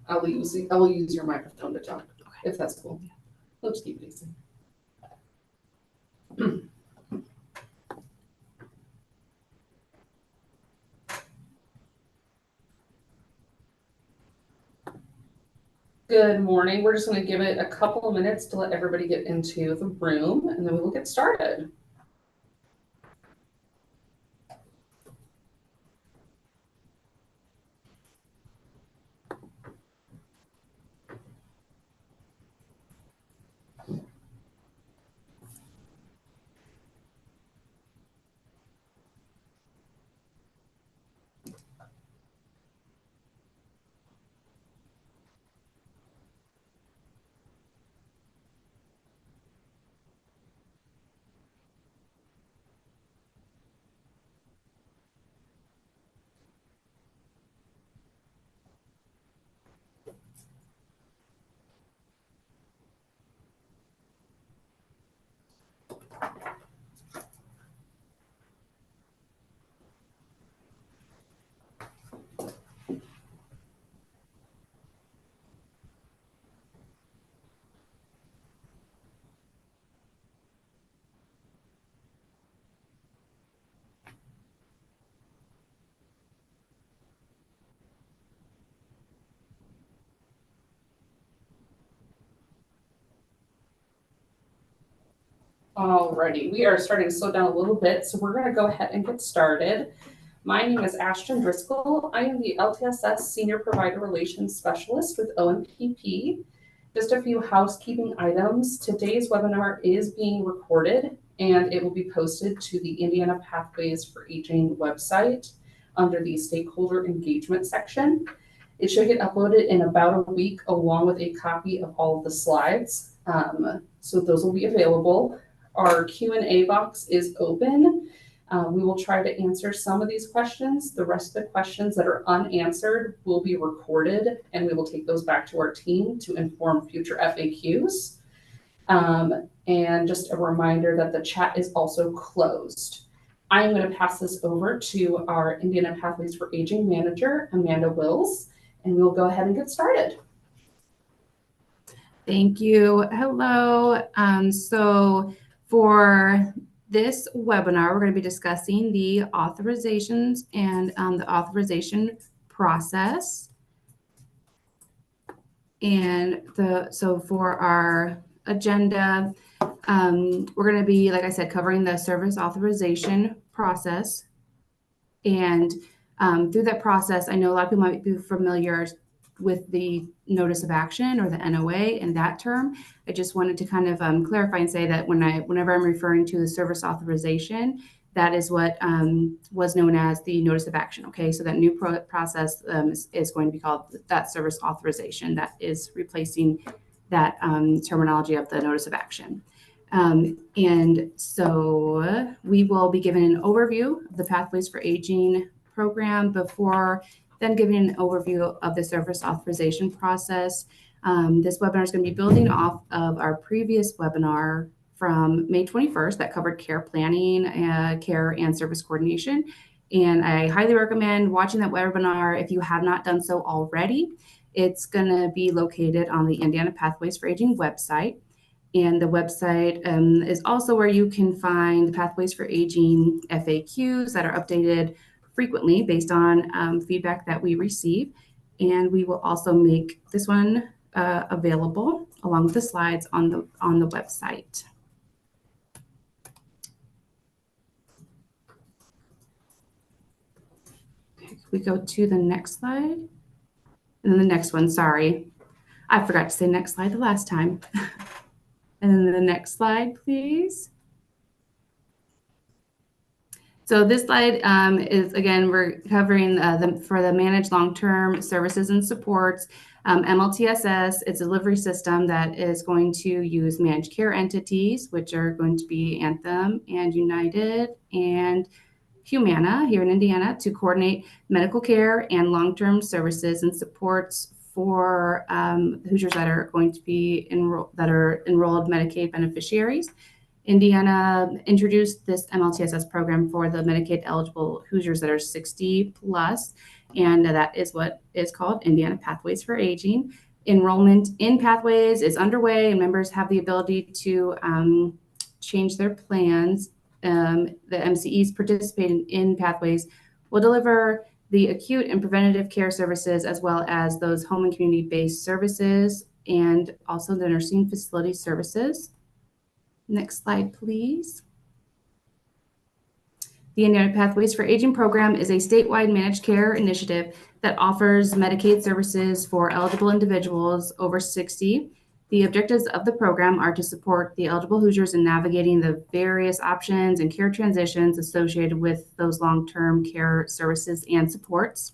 I will use your microphone to talk, if that's cool. Let's keep it easy. Good morning. We're just going to give it a couple of minutes to let everybody get into the room, and then we will get started. Alrighty, we are starting to slow down a little bit, so we're going to go ahead and get started. My name is Ashton Driscoll. I am the LTSS Senior Provider Relations Specialist with OMPP. Just a few housekeeping items. Today's webinar is being recorded, and it will be posted to the Indiana Pathways for Aging website under the Stakeholder Engagement section. It should get uploaded in about a week along with a copy of all of the slides, so those will be available. Our Q&A box is open. We will try to answer some of these questions. The rest of the questions that are unanswered will be recorded, and we will take those back to our team to inform future FAQs. And just a reminder that the chat is also closed. I am going to pass this over to our Indiana Pathways for Aging manager, Amanda Wills, and we will go ahead and get started. Thank you. Hello. So for this webinar, we're going to be discussing the authorizations and the authorization process. And so for our agenda, we're going to be, like I said, covering the service authorization process. And through that process, I know a lot of people might be familiar with the notice of action or the NOA and that term. I just wanted to kind of clarify and say that whenever I'm referring to the service authorization, that is what was known as the notice of action. Okay, so that new process is going to be called that service authorization. That is replacing that terminology of the notice of action. And so we will be given an overview of the Pathways for Aging program before then giving an overview of the service authorization process. This webinar is going to be building off of our previous webinar from May 21st that covered care planning, care and service coordination. And I highly recommend watching that webinar if you have not done so already. It's going to be located on the Indiana Pathways for Aging website. And the website is also where you can find the Pathways for Aging FAQs that are updated frequently based on feedback that we receive. And we will also make this one available along with the slides on the website. Okay, we go to the next slide. And then the next one, sorry. I forgot to say next slide the last time. And then the next slide, please. So this slide is, again, we're covering for the managed long-term services and supports, MLTSS. It's a delivery system that is going to use managed care entities, which are going to be Anthem and United and Humana here in Indiana, to coordinate medical care and long-term services and supports for Hoosiers that are going to be enrolled Medicaid beneficiaries. Indiana introduced this MLTSS program for the Medicaid eligible Hoosiers that are 60 plus, and that is what is called Indiana Pathways for Aging. Enrollment in Pathways is underway, and members have the ability to change their plans. The MCEs participating in Pathways will deliver the acute and preventative care services, as well as those home and community-based services, and also the nursing facility services. Next slide, please. The Indiana Pathways for Aging program is a statewide managed care initiative that offers Medicaid services for eligible individuals over 60. The objectives of the program are to support the eligible Hoosiers in navigating the various options and care transitions associated with those long-term care services and supports.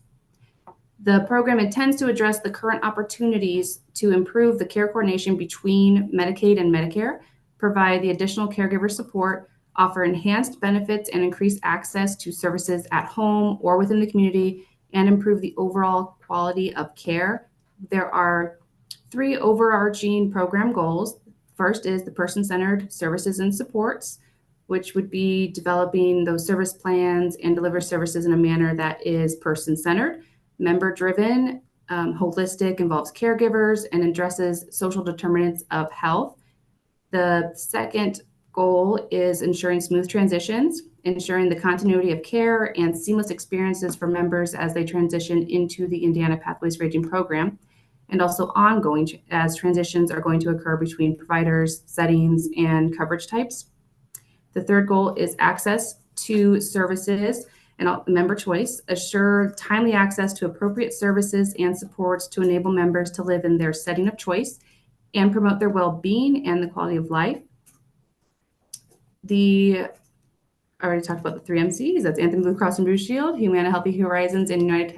The program intends to address the current opportunities to improve the care coordination between Medicaid and Medicare, provide the additional caregiver support, offer enhanced benefits and increase access to services at home or within the community, and improve the overall quality of care. There are 3 overarching program goals. First is the person-centered services and supports, which would be developing those service plans and deliver services in a manner that is person-centered, member-driven, holistic, involves caregivers, and addresses social determinants of health. The second goal is ensuring smooth transitions, ensuring the continuity of care and seamless experiences for members as they transition into the Indiana Pathways for Aging program, and also ongoing as transitions are going to occur between providers, settings, and coverage types. The third goal is access to services and member choice, assure timely access to appropriate services and supports to enable members to live in their setting of choice and promote their well-being and the quality of life. I already talked about the 3 MCs. That's Anthem Blue Cross and Blue Shield, Humana Healthy Horizons, and United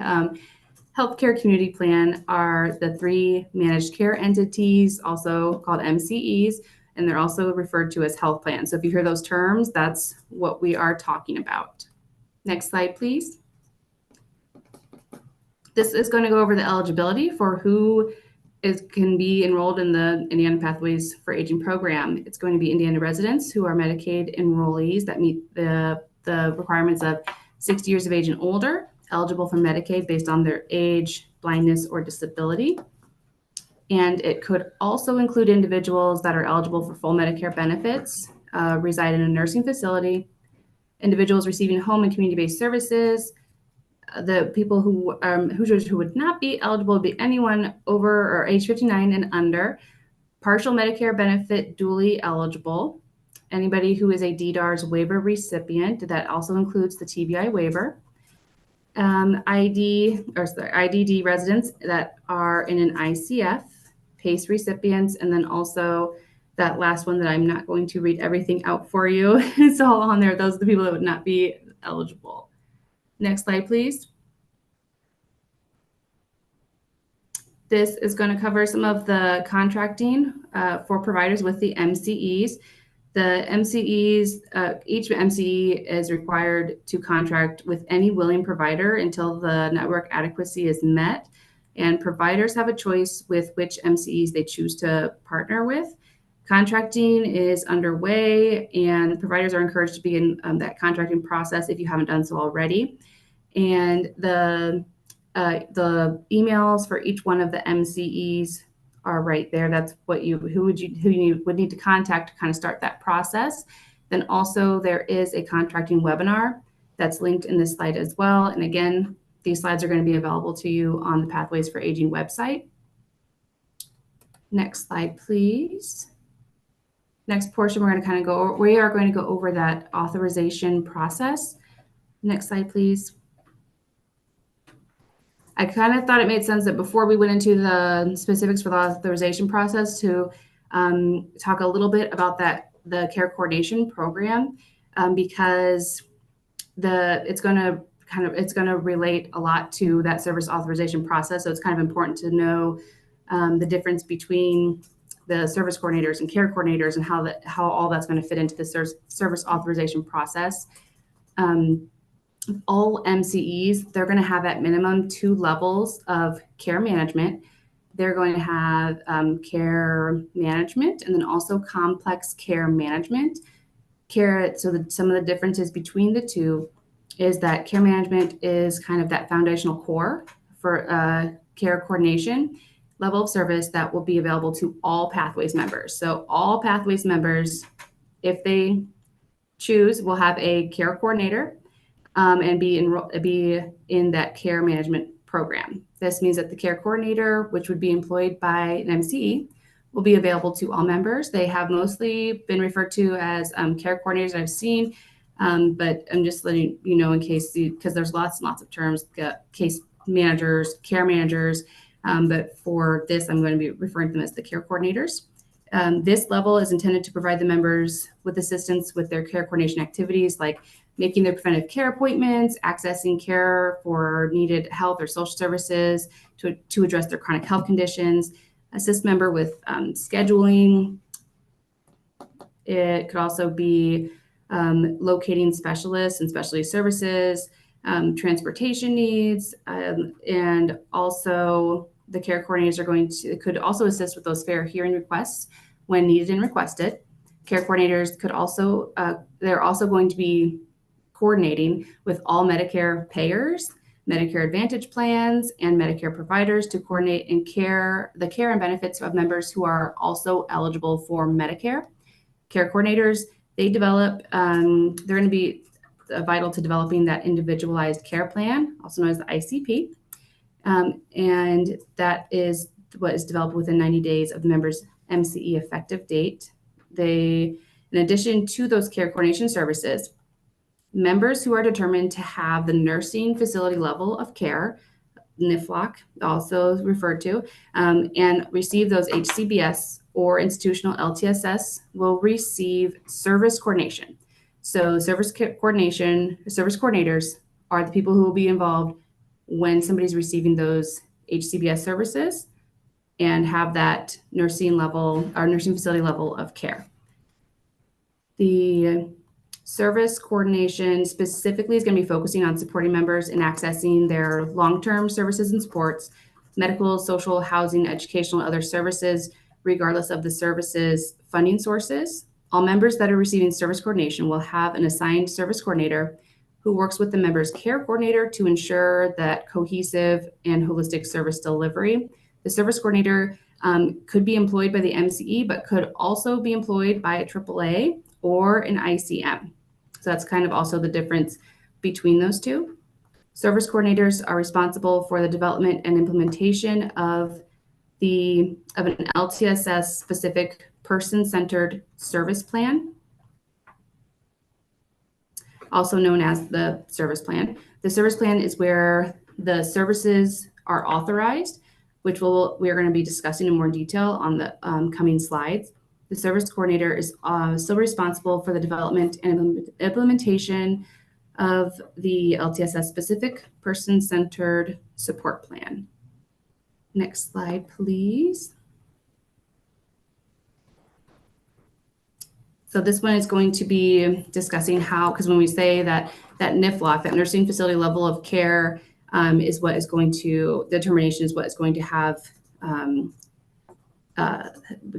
Healthcare Community Plan are the 3 managed care entities, also called MCEs, and they're also referred to as health plans. So if you hear those terms, that's what we are talking about. Next slide, please. This is going to go over the eligibility for who can be enrolled in the Indiana Pathways for Aging program. It's going to be Indiana residents who are Medicaid enrollees that meet the requirements of 60 years of age and older, eligible for Medicaid based on their age, blindness, or disability. And it could also include individuals that are eligible for full Medicare benefits, reside in a nursing facility, individuals receiving home and community-based services. The people who Hoosiers who would not be eligible would be anyone over or age 59 and under, partial Medicare benefit duly eligible, anybody who is a DDARS waiver recipient, that also includes the TBI waiver, IDD residents that are in an ICF, PACE recipients, and then also that last one that I'm not going to read everything out for you. It's all on there. Those are the people that would not be eligible. Next slide, please. This is going to cover some of the contracting for providers with the MCEs. The MCEs, each MCE is required to contract with any willing provider until the network adequacy is met. And providers have a choice with which MCEs they choose to partner with. Contracting is underway, and providers are encouraged to begin that contracting process if you haven't done so already. And the emails for each one of the MCEs are right there. That's what who you would need to contact to kind of start that process. Then also there is a contracting webinar that's linked in this slide as well. And again, these slides are going to be available to you on the Pathways for Aging website. Next slide, please. Next portion, we are going to go over that authorization process. Next slide, please. I kind of thought it made sense that before we went into the specifics for the authorization process to talk a little bit about the care coordination program, because it's going to relate a lot to that service authorization process. So it's kind of important to know the difference between the service coordinators and care coordinators and how all that's going to fit into the service authorization process. All MCEs, they're going to have at minimum 2 levels of care management. They're going to have care management and then also complex care management. care, some of the differences between the two is that care management is kind of that foundational core for care coordination level of service that will be available to all Pathways members. So all Pathways members, if they choose, will have a care coordinator and be in that care management program. This means that the care coordinator, which would be employed by an MCE, will be available to all members. They have mostly been referred to as care coordinators I've seen, but I'm just letting you know in case, because there's lots and lots of terms, case managers, care managers, but for this, I'm going to be referring to them as the care coordinators. This level is intended to provide the members with assistance with their care coordination activities, like making their preventive care appointments, accessing care for needed health or social services to address their chronic health conditions, assist member with scheduling. It could also be locating specialists and specialty services, transportation needs, and also the care coordinators could also assist with those fair hearing requests when needed and requested. Care coordinators could also, they're also going to be coordinating with all Medicare payers, Medicare Advantage plans, and Medicare providers to coordinate the care and benefits of members who are also eligible for Medicare. Care coordinators, they're going to be vital to developing that individualized care plan, also known as the ICP. And that is what is developed within 90 days of the member's MCE effective date. In addition to those care coordination services, members who are determined to have the nursing facility level of care, NIFLOC, also referred to, and receive those HCBS or institutional LTSS will receive service coordination. So service coordinators are the people who will be involved when somebody's receiving those HCBS services and have that nursing facility level of care. The service coordination specifically is going to be focusing on supporting members in accessing their long-term services and supports, medical, social, housing, educational, and other services, regardless of the services funding sources. All members that are receiving service coordination will have an assigned service coordinator who works with the member's care coordinator to ensure that cohesive and holistic service delivery. The service coordinator could be employed by the MCE, but could also be employed by a AAA or an ICM. So that's kind of also the difference between those two. Service coordinators are responsible for the development and implementation of an LTSS specific person-centered service plan, also known as the service plan. The service plan is where the services are authorized, which we are going to be discussing in more detail on the coming slides. The service coordinator is still responsible for the development and implementation of the LTSS specific person-centered support plan. Next slide, please. So this one is going to be discussing how, because when we say that NIFLOC, that nursing facility level of care, is what is going to have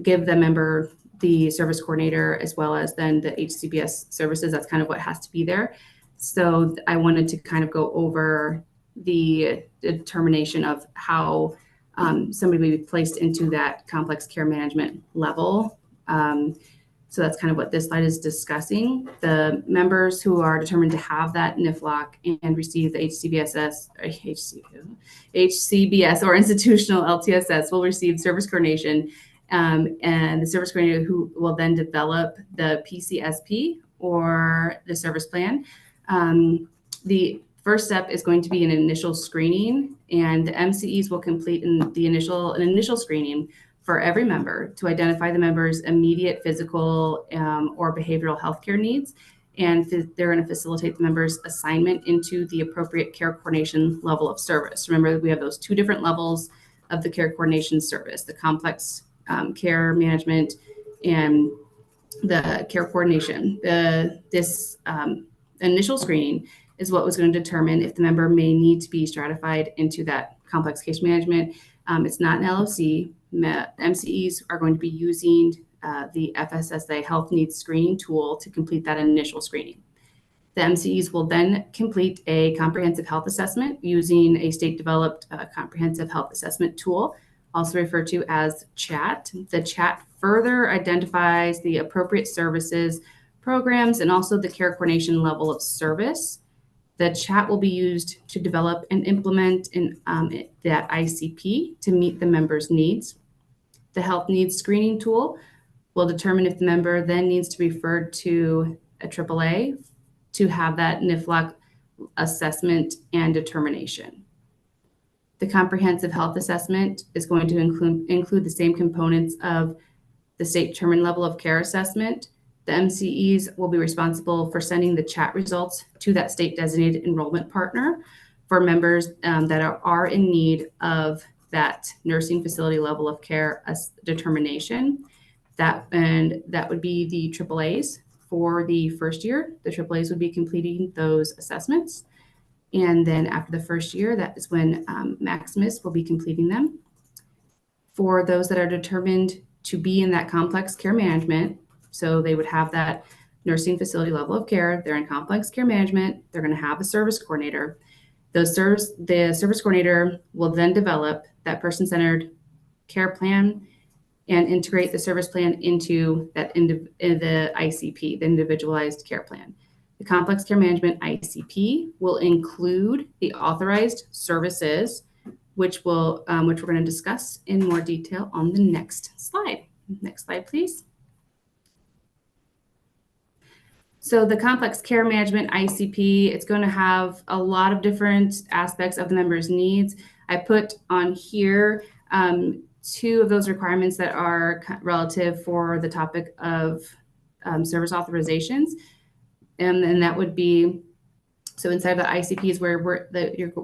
give the member the service coordinator as well as then the HCBS services. That's kind of what has to be there. So I wanted to kind of go over the determination of how somebody would be placed into that complex care management level. So that's kind of what this slide is discussing. The members who are determined to have that NIFLOC and receive the HCBS or institutional LTSS will receive service coordination, and the service coordinator who will then develop the PCSP or the service plan. The first step is going to be an initial screening, and the MCEs will complete an initial screening for every member to identify the member's immediate physical or behavioral healthcare needs, and they're going to facilitate the member's assignment into the appropriate care coordination level of service. Remember that we have those two different levels of the care coordination service, the complex care management and the care coordination. This initial screening is what was going to determine if the member may need to be stratified into that complex case management. It's not an LOC. MCEs are going to be using the FSSA health needs screening tool to complete that initial screening. The MCEs will then complete a comprehensive health assessment using a state-developed comprehensive health assessment tool, also referred to as CHAT. The CHAT further identifies the appropriate services, programs, and also the care coordination level of service. The CHAT will be used to develop and implement that ICP to meet the member's needs. The health needs screening tool will determine if the member then needs to be referred to a AAA to have that NIFLAC assessment and determination. The comprehensive health assessment is going to include the same components of the state determined level of care assessment. The MCEs will be responsible for sending the CHAT results to that state designated enrollment partner for members that are in need of that nursing facility level of care determination. That would be the AAAs. For the first year, the AAAs would be completing those assessments. And then after the first year, that is when Maximus will be completing them. For those that are determined to be in that complex care management, so they would have that nursing facility level of care, they're in complex care management, they're going to have a service coordinator. The service coordinator will then develop that person-centered care plan and integrate the service plan into the ICP, the Individualized Care Plan. The Complex Care Management ICP will include the authorized services, which we're going to discuss in more detail on the next slide. Next slide, please. So the Complex Care Management ICP, it's going to have a lot of different aspects of the member's needs. I put on here two of those requirements that are relative for the topic of service authorizations. And that would be, so inside the ICP is where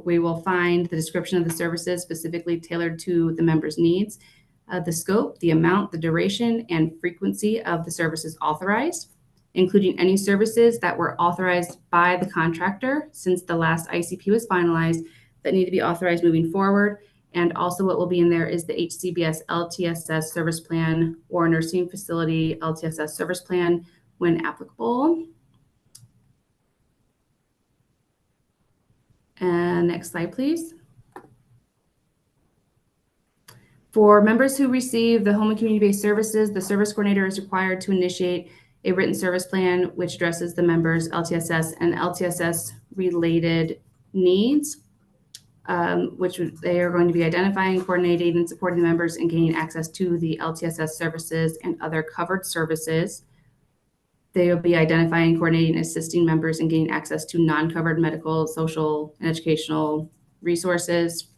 we will find the description of the services specifically tailored to the member's needs, the scope, the amount, the duration, and frequency of the services authorized, including any services that were authorized by the contractor since the last ICP was finalized that need to be authorized moving forward. And also what will be in there is the HCBS LTSS service plan or nursing facility LTSS service plan when applicable. And next slide, please. For members who receive the home and community-based services, the service coordinator is required to initiate a written service plan which addresses the members' LTSS and LTSS related needs, which they are going to be identifying, coordinating, and supporting the members in gaining access to the LTSS services and other covered services. They will be identifying, coordinating, and assisting members in gaining access to non-covered medical, social, and educational resources.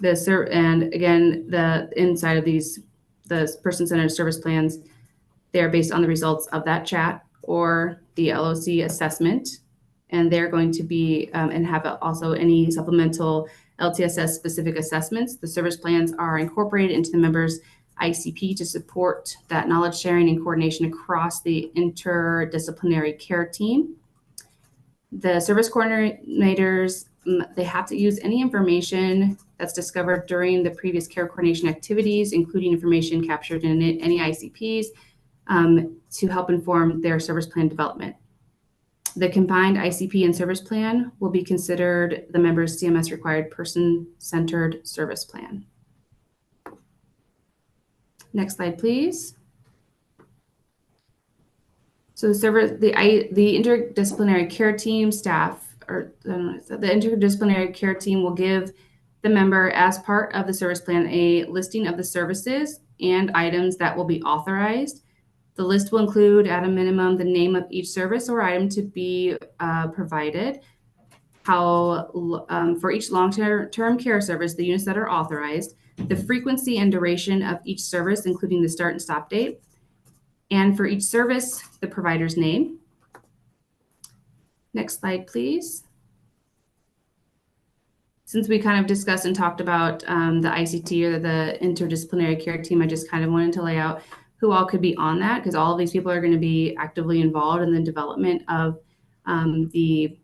And again, the inside of these, the person-centered service plans, they are based on the results of that chat or the LOC assessment. And they're going to be, and have also any supplemental LTSS specific assessments. The service plans are incorporated into the members' ICP to support that knowledge sharing and coordination across the interdisciplinary care team. The service coordinators, they have to use any information that's discovered during the previous care coordination activities, including information captured in any ICPs, to help inform their service plan development. The combined ICP and service plan will be considered the member's CMS required person-centered service plan. Next slide, please. So the interdisciplinary care team staff, or the interdisciplinary care team will give the member, as part of the service plan, a listing of the services and items that will be authorized. The list will include, at a minimum, the name of each service or item to be provided, how for each long-term care service, the units that are authorized, the frequency and duration of each service, including the start and stop date, and for each service, the provider's name. Next slide, please. Since we kind of discussed and talked about the ICT or the interdisciplinary care team, I just kind of wanted to lay out who all could be on that, because all of these people are going to be actively involved in the development of the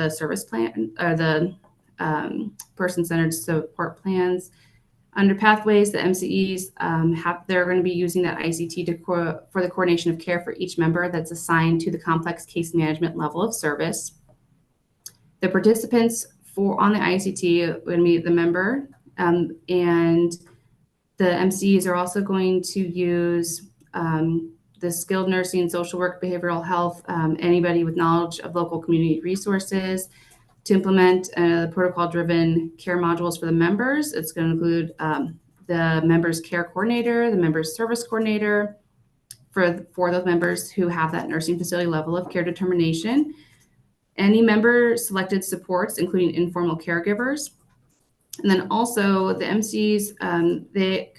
service plan or the person-centered support plans. Under pathways, the MCEs they're going to be using that ICT for the coordination of care for each member that's assigned to the complex case management level of service. The participants on the ICT are going to be the member, and the MCEs are also going to use the skilled nursing, social work, behavioral health, anybody with knowledge of local community resources, to implement protocol-driven care modules for the members. It's going to include the members' care coordinator, the members' service coordinator for those members who have that nursing facility level of care determination. Any member selected supports, including informal caregivers. And then also the MCs, they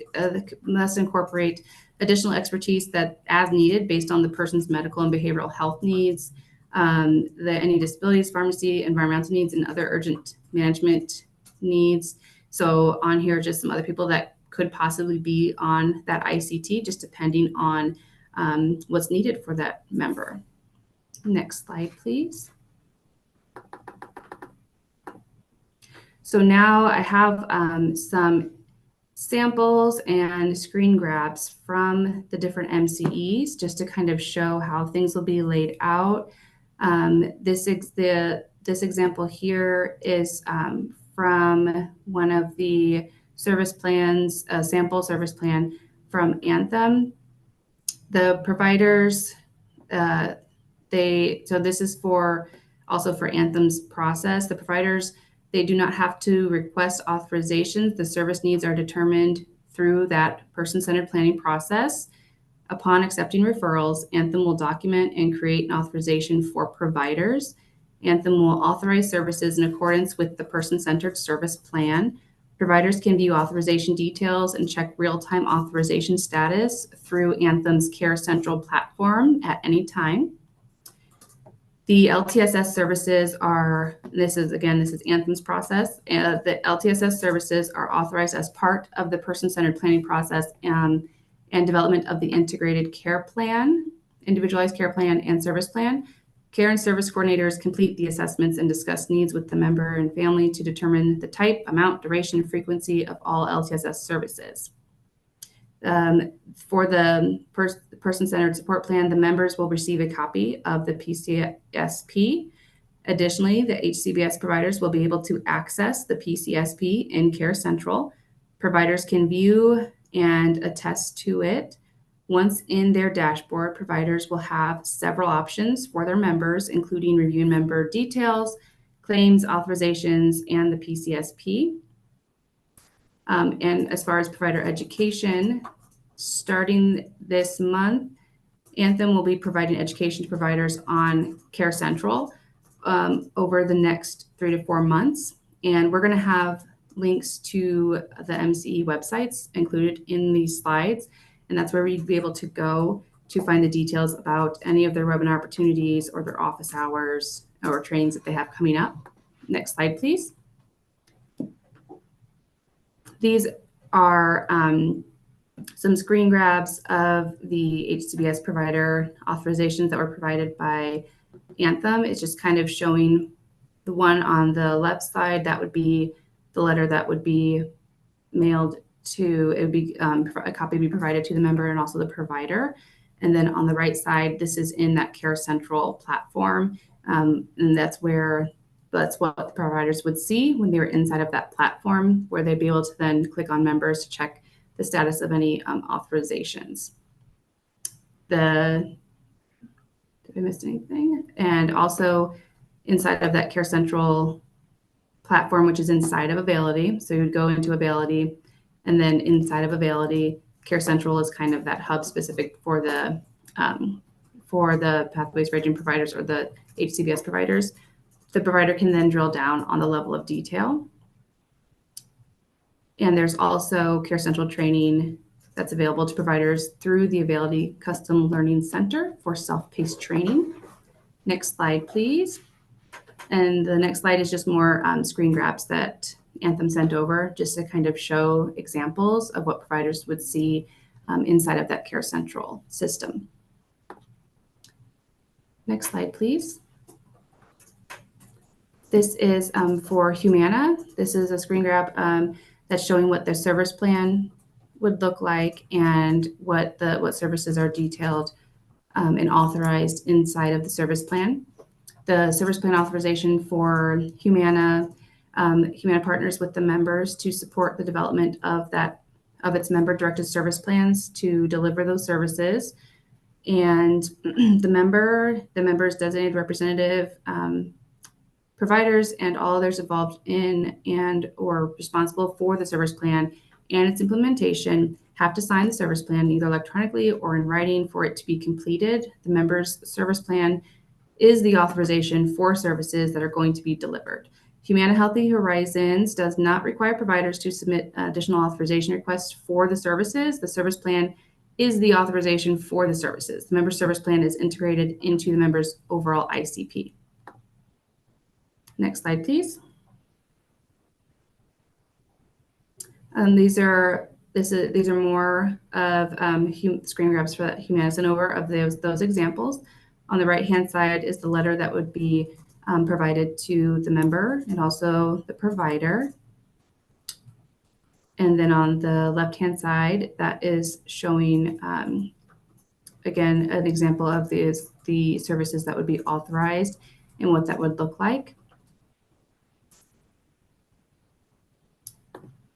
must incorporate additional expertise that as needed based on the person's medical and behavioral health needs, any disabilities, pharmacy, environmental needs, and other urgent management needs. So on here, just some other people that could possibly be on that ICT, just depending on what's needed for that member. Next slide, please. So now I have some samples and screen grabs from the different MCEs just to kind of show how things will be laid out. This example here is from one of the service plans, a sample service plan from Anthem. The providers, so this is also for Anthem's process. The providers, they do not have to request authorizations. The service needs are determined through that person-centered planning process. Upon accepting referrals, Anthem will document and create an authorization for providers. Anthem will authorize services in accordance with the person-centered service plan. Providers can view authorization details and check real-time authorization status through Anthem's Care Central platform at any time. The LTSS services this is Anthem's process. The LTSS services are authorized as part of the person-centered planning process and development of the integrated care plan, individualized care plan, and service plan. Care and service coordinators complete the assessments and discuss needs with the member and family to determine the type, amount, duration, and frequency of all LTSS services. For the person-centered support plan, the members will receive a copy of the PCSP. Additionally, the HCBS providers will be able to access the PCSP in Care Central. Providers can view and attest to it. Once in their dashboard, providers will have several options for their members, including reviewing member details, claims, authorizations, and the PCSP. And as far as provider education, starting this month, Anthem will be providing education to providers on Care Central over the next 3 to 4 months. And we're going to have links to the MCE websites included in these slides. And that's where we'd be able to go to find the details about any of their webinar opportunities or their office hours or trainings that they have coming up. Next slide, please. These are some screen grabs of the HCBS provider authorizations that were provided by Anthem. It's just kind of showing the one on the left side, that would be the letter that would be mailed to, it would be a copy would be provided to the member and also the provider. And then on the right side, this is in that Care Central platform. And that's what the providers would see when they were inside of that platform, where they'd be able to then click on members to check the status of any authorizations. Did I miss anything? And also inside of that Care Central platform, which is inside of Availity. So you would go into Availity, and then inside of Availity, Care Central is kind of that hub specific for the pathways for aging providers or the HCBS providers. The provider can then drill down on the level of detail. And there's also Care Central training that's available to providers through the Availity Custom Learning Center for self-paced training. Next slide, please. And the next slide is just more screen grabs that Anthem sent over, just to kind of show examples of what providers would see inside of that Care Central system. Next slide, please. This is for Humana. This is a screen grab that's showing what their service plan would look like and what services are detailed and authorized inside of the service plan. The service plan authorization for Humana. Humana partners with the members to support the development of its member-directed service plans to deliver those services. And the members' designated representative, providers, and all others involved in and or responsible for the service plan and its implementation have to sign the service plan either electronically or in writing for it to be completed. The member's service plan is the authorization for services that are going to be delivered. Humana Healthy Horizons does not require providers to submit additional authorization requests for the services. The service plan is the authorization for the services. The member service plan is integrated into the member's overall ICP. Next slide, please. These are more of screen grabs for that Humana sent over of those examples. On the right-hand side is the letter that would be provided to the member and also the provider. And then on the left-hand side, that is showing, again, an example of the services that would be authorized and what that would look like.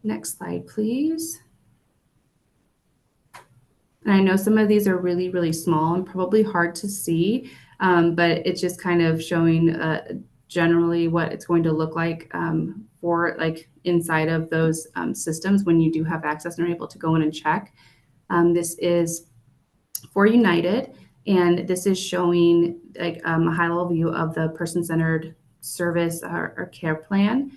Next slide, please. And I know some of these are really, really small and probably hard to see, but it's just kind of showing generally what it's going to look like for like inside of those systems when you do have access and are able to go in and check. This is for United, and this is showing like a high-level view of the person-centered service or care plan.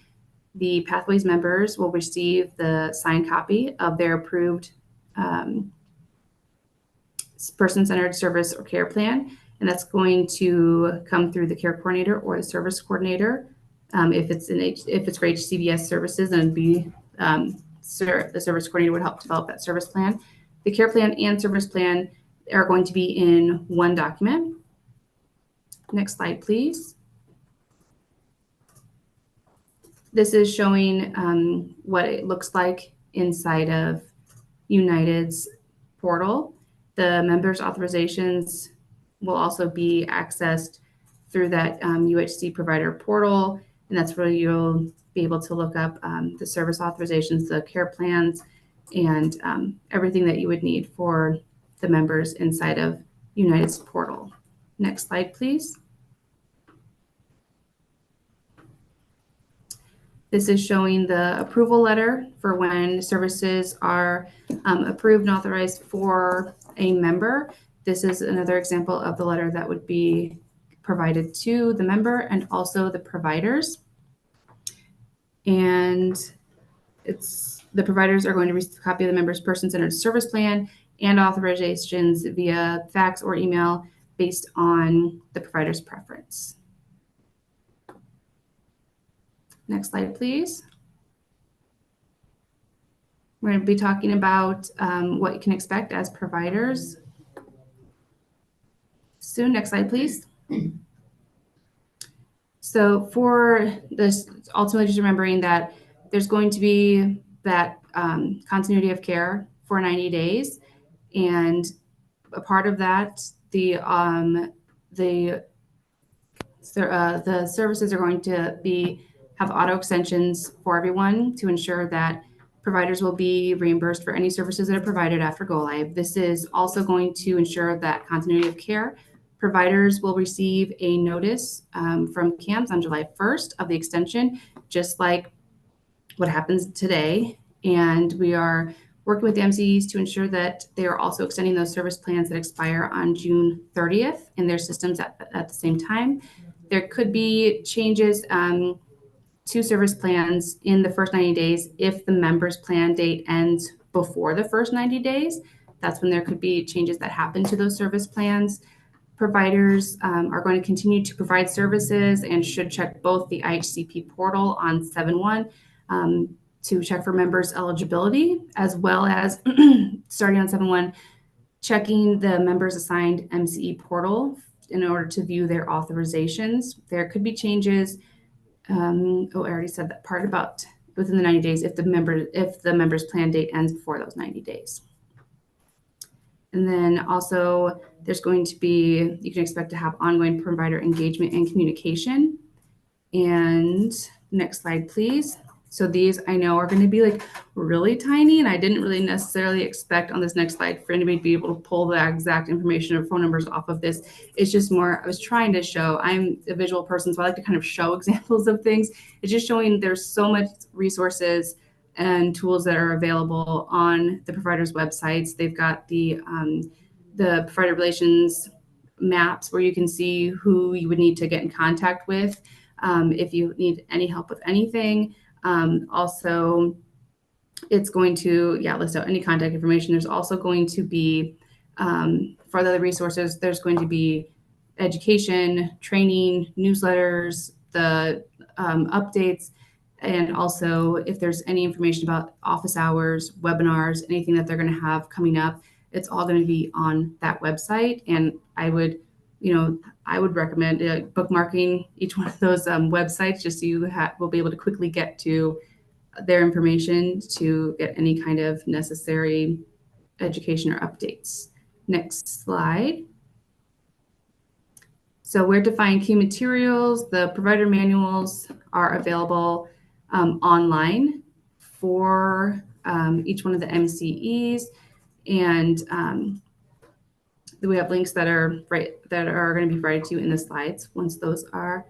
The Pathways members will receive the signed copy of their approved person-centered service or care plan, and that's going to come through the care coordinator or the service coordinator. If it's for HCBS services, then it'd be the service coordinator would help develop that service plan. The care plan and service plan are going to be in one document. Next slide, please. This is showing what it looks like inside of United's portal. The members' authorizations will also be accessed through that UHC provider portal, and that's where you'll be able to look up the service authorizations, the care plans, and everything that you would need for the members inside of United's portal. Next slide, please. This is showing the approval letter for when services are approved and authorized for a member. This is another example of the letter that would be provided to the member and also the providers. And the providers are going to receive a copy of the member's person-centered service plan and authorizations via fax or email based on the provider's preference. Next slide, please. We're going to be talking about what you can expect as providers soon. Next slide, please. So for this, ultimately just remembering that there's going to be that continuity of care for 90 days. And a part of that, the services are going to have auto extensions for everyone to ensure that providers will be reimbursed for any services that are provided after go live. This is also going to ensure that continuity of care. Providers will receive a notice from CAMS on July 1st of the extension, just like what happens today. And we are working with the MCEs to ensure that they are also extending those service plans that expire on June 30th in their systems at the same time. There could be changes to service plans in the first 90 days if the member's plan date ends before the first 90 days. That's when there could be changes that happen to those service plans. Providers are going to continue to provide services and should check both the IHCP portal on 7/1 to check for members' eligibility, as well as starting on 7/1, checking the members' assigned MCE portal in order to view their authorizations. There could be changes. I already said that part about within the 90 days if the member's plan date ends before those 90 days. And then also there's going to be, you can expect to have ongoing provider engagement and communication. And next slide, please. So these I know are going to be like really tiny, and I didn't really necessarily expect on this next slide for anybody to be able to pull the exact information or phone numbers off of this. It's just more, I was trying to show, I'm a visual person, so I like to kind of show examples of things. It's just showing there's so much resources and tools that are available on the providers' websites. They've got the provider relations maps where you can see who you would need to get in contact with if you need any help with anything. Also, it's going to list out any contact information. There's also going to be for the other resources, there's going to be education, training, newsletters, the updates, and also if there's any information about office hours, webinars, anything that they're going to have coming up, it's all going to be on that website. And I would recommend bookmarking each one of those websites just so you will be able to quickly get to their information to get any kind of necessary education or updates. Next slide. So where to find key materials, the provider manuals are available online for each one of the MCEs, and we have links that are going to be provided to you in the slides once those are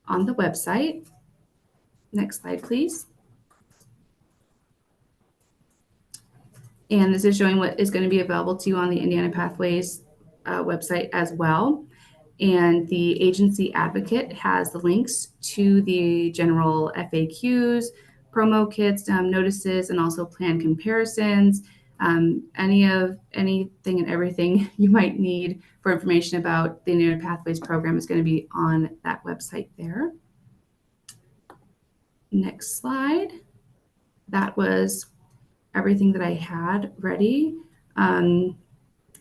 on the website. Next slide, please. And this is showing what is going to be available to you on the Indiana Pathways website as well. And the agency advocate has the links to the general FAQs, promo kits, notices, and also plan comparisons. Anything and everything you might need for information about the Indiana Pathways program is going to be on that website there. Next slide. That was everything that I had ready. I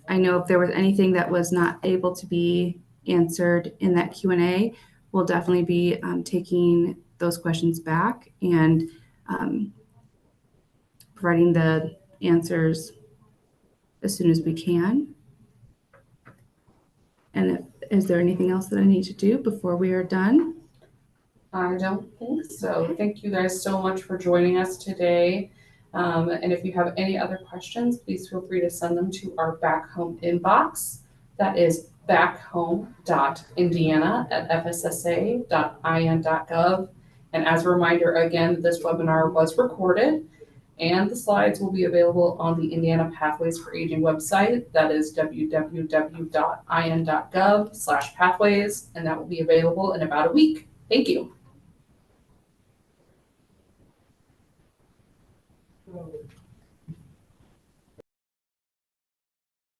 know if there was anything that was not able to be answered in that Q&A, we'll definitely be taking those questions back and providing the answers as soon as we can. And is there anything else that I need to do before we are done? I don't think so. Thank you guys so much for joining us today. And if you have any other questions, please feel free to send them to our back home inbox. That is backhome.indiana@fssa.in.gov. And as a reminder, again, this webinar was recorded and the slides will be available on the Indiana Pathways for Aging website. That is www.in.gov/pathways, and that will be available in about a week. Thank you.